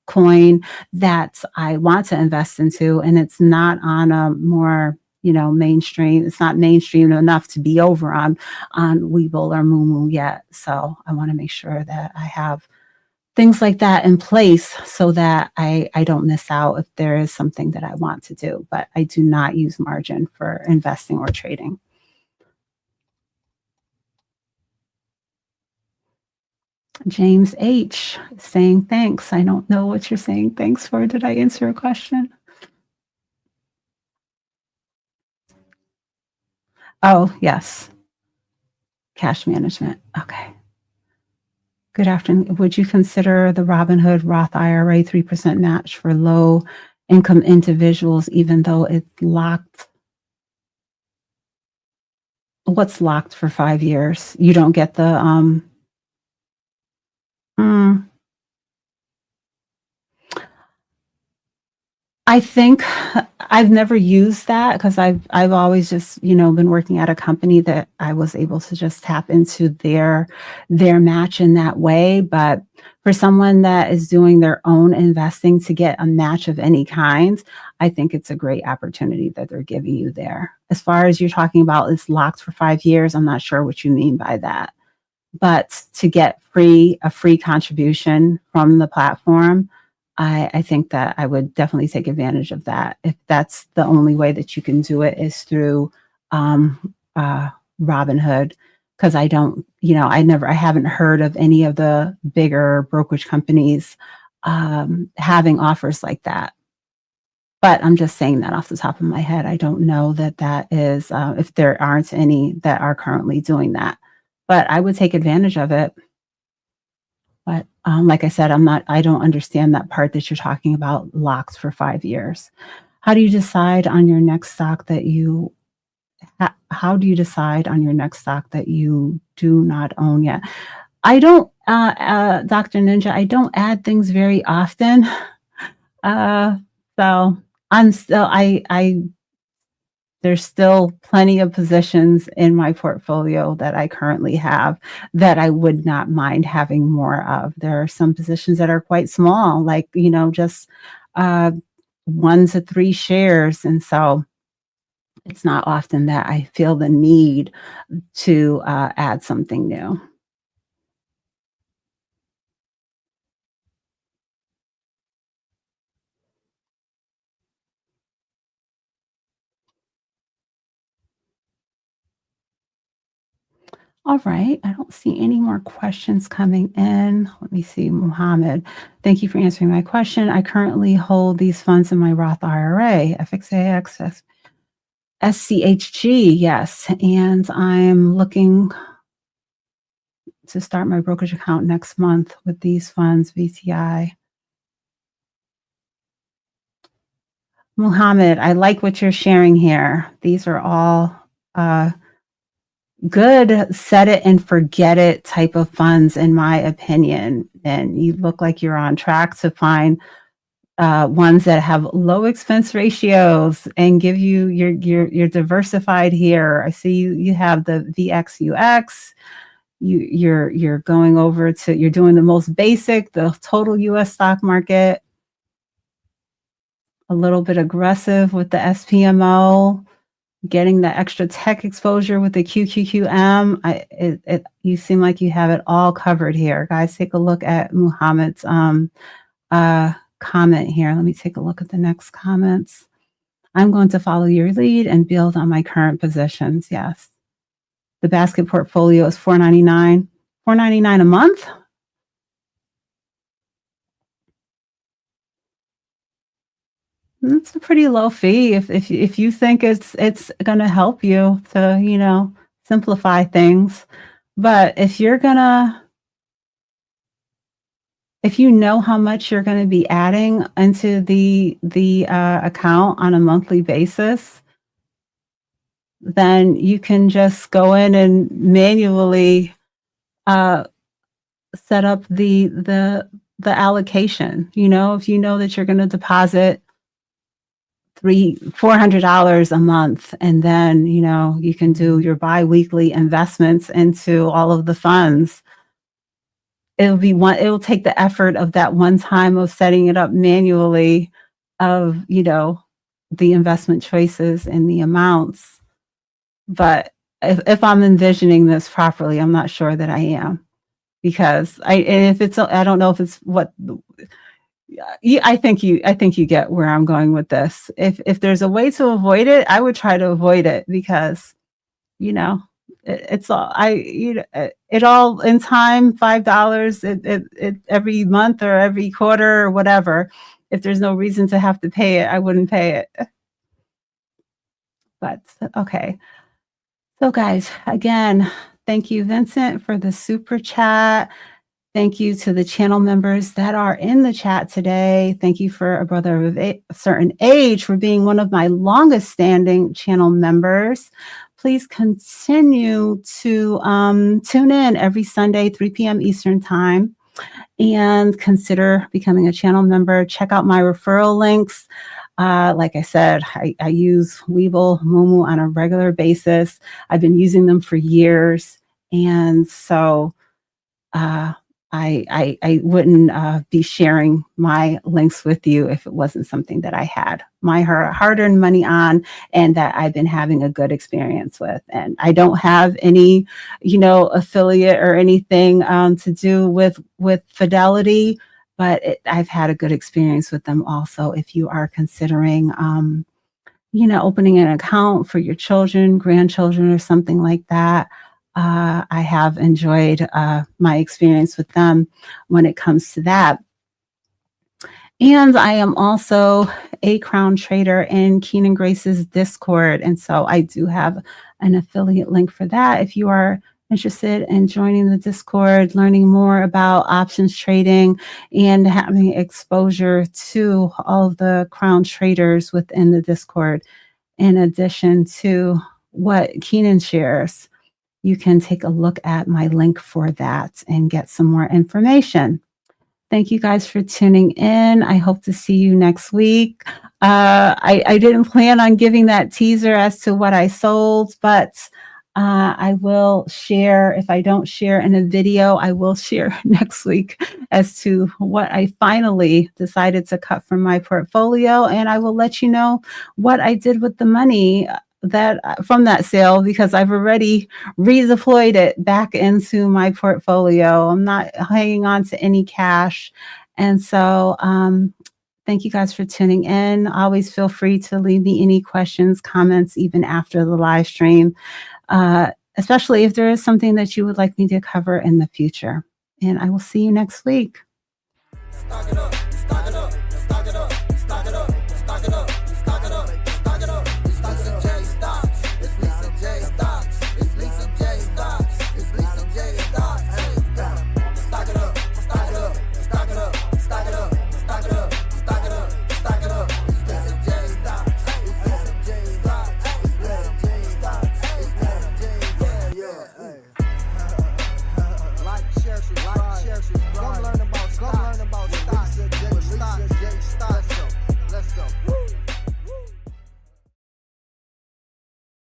A: coin that I want to invest into, and it's not on a more mainstream. It's not mainstream enough to be over on Webull or Moomoo yet. So I want to make sure that I have things like that in place so that I don't miss out if there is something that I want to do. But I do not use margin for investing or trading. James H. saying thanks. I don't know what you're saying thanks for. Did I answer a question? Oh, yes. Cash management. Okay. Good afternoon. Would you consider the Robinhood Roth IRA 3% match for low income individuals, even though it's locked? What's locked for 5 years? You don't get the I think I've never used that because I've always just, been working at a company that I was able to just tap into their match in that way. But for someone that is doing their own investing to get a match of any kind, I think it's a great opportunity that they're giving you there. As far as you're talking about it's locked for 5 years, I'm not sure what you mean by that. but to get a free contribution from the platform, I think that I would definitely take advantage of that. If that's the only way that you can do it is through Robinhood, because I don't, I haven't heard of any of the bigger brokerage companies having offers like that. But I'm just saying that off the top of my head. I don't know that is, if there aren't any that are currently doing that. But I would take advantage of it. But like I said, I don't understand that part that you're talking about locks for 5 years. How do you decide on your next stock that you how do you decide on your next stock that you do not own yet? I don't, Dr. Ninja, I don't add things very often. So I'm still, there's still plenty of positions in my portfolio that I currently have that I would not mind having more of. There are some positions that are quite small, like, just 1 to 3 shares. And so it's not often that I feel the need to add something new. All right. I don't see any more questions coming in. Let me see. Muhammad, thank you for answering my question. I currently hold these funds in my Roth IRA, FXAX, SCHG, yes. And I'm looking to start my brokerage account next month with these funds, VTI. Muhammad, I like what you're sharing here. These are all good set it and forget it type of funds, in my opinion. And you look like you're on track to find ones that have low expense ratios and give you you're diversified here. I see you have the VXUX. You're going over to, you're doing the most basic, the total US stock market, a little bit aggressive with the SPMO, getting the extra tech exposure with the QQQM. You seem like you have it all covered here. Guys, take a look at Muhammad's comment here. Let me take a look at the next comments. I'm going to follow your lead and build on my current positions. Yes. The basket portfolio is $4.99. $4.99 a month? It's a pretty low fee if you think it's gonna help you to, simplify things. But if you know how much you're gonna be adding into the account on a monthly basis, then you can just go in and manually set up the allocation. If you know that you're gonna deposit $400 a month, and then you can do your biweekly investments into all of the funds. It'll take the effort of that one time of setting it up manually, of the investment choices and the amounts. But if I'm envisioning this properly, I'm not sure that I am, because I don't know if it's what. I think you get where I'm going with this. If there's a way to avoid it, I would try to avoid it, because it's all it all in time, $5 it every month or every quarter or whatever. If there's no reason to have to pay it, I wouldn't pay it. But okay. So guys, again, thank you, Vincent, for the super chat. Thank you to the channel members that are in the chat today. Thank you for a brother of a certain age for being one of my longest standing channel members. Please continue to tune in every Sunday, 3 p.m. Eastern time, and consider becoming a channel member. Check out my referral links. Like I said, I use Webull, Moomoo on a regular basis. I've been using them for years. And so I wouldn't be sharing my links with you if it wasn't something that I had my hard-earned money on and that I've been having a good experience with. And I don't have any, affiliate or anything to do with Fidelity, but I've had a good experience with them also. If you are considering, opening an account for your children, grandchildren, or something like that. I have enjoyed my experience with them when it comes to that. And I am also a Crown trader in Keenan Grace's Discord. And so I do have an affiliate link for that. If you are interested in joining the Discord, learning more about options trading and having exposure to all of the Crown traders within the Discord, in addition to what Keenan shares, you can take a look at my link for that and get some more information. Thank you guys for tuning in. I hope to see you next week. I didn't plan on giving that teaser as to what I sold, but I will share. If I don't share in a video, I will share next week as to what I finally decided to cut from my portfolio. And I will let you know what I did with the money that from that sale, because I've already redeployed it back into my portfolio. I'm not hanging on to any cash. And so thank you guys for tuning in. Always feel free to leave me any questions, comments, even after the live stream, especially if there is something that you would like me to cover in the future. And I will see you next week.